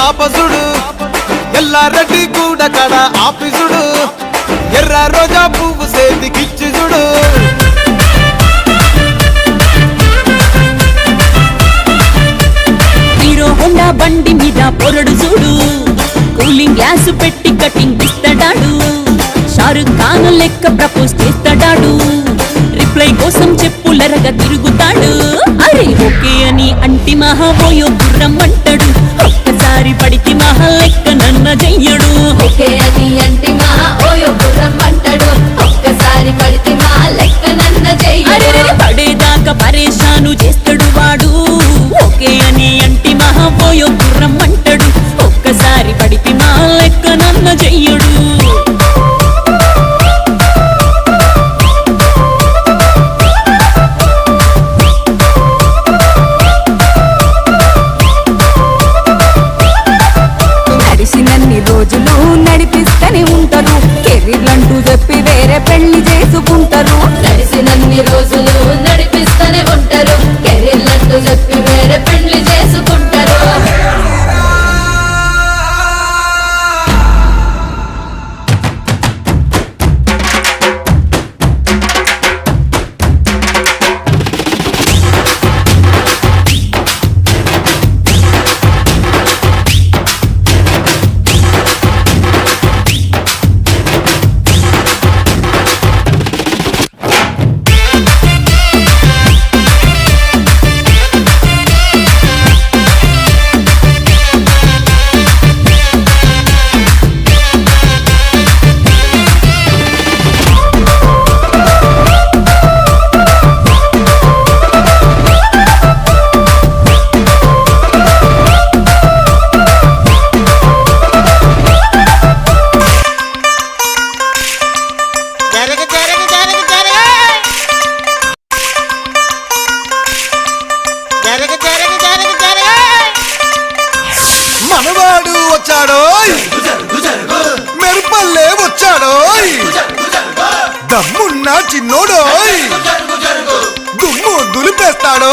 పాపసుడు ఎల్లారెడ్డి కూడా కడ ఆఫీసుడు ఎర్ర రోజా పువ్వు సేతికిచ్చి చూడు హీరో హోండా బండి మీద పొరడు చూడు కూలింగ్ గ్లాస్ పెట్టి కటింగ్ ఇస్తాడాడు షారుఖ్ ఖాన్ లెక్క ప్రపోజ్ చేస్తాడాడు రిప్లై కోసం చెప్పులరగా తిరుగుతాడు అరే ఓకే అని అంటి మహాబోయో గుర్రం అంటాడు ఒక్కసారి పడికి మహా లెక్క నన్న చెయ్యడు ఓకే అని అంటి మహాబోయో గుర్రం అంటాడు ఒక్కసారి పడికి మహా లెక్క నన్న చెయ్యడు పడేదాకా పరేషాను చేస్తాడు వాడు ఓకే అని అంటి మహాబోయో గుర్రం అంటాడు ఒక్కసారి పడికి మహా లెక్క నన్న చెయ్యడు రోజులు నడిపిస్తూనే ఉంటారు కెరీర్లంటూ చెప్పి వేరే పెళ్లి చేసుకుంటారు నడిసినన్ని రోజులు నడిపిస్తూనే ఉంటారు కెరీర్లంటూ చెప్పి వేరే పెళ్లి చేసుకుంటారు మనవాడు వచ్చాడో మెరుపల్లే వచ్చాడో దమ్మున్న చిన్నోడో దుమ్ము దులిపేస్తాడో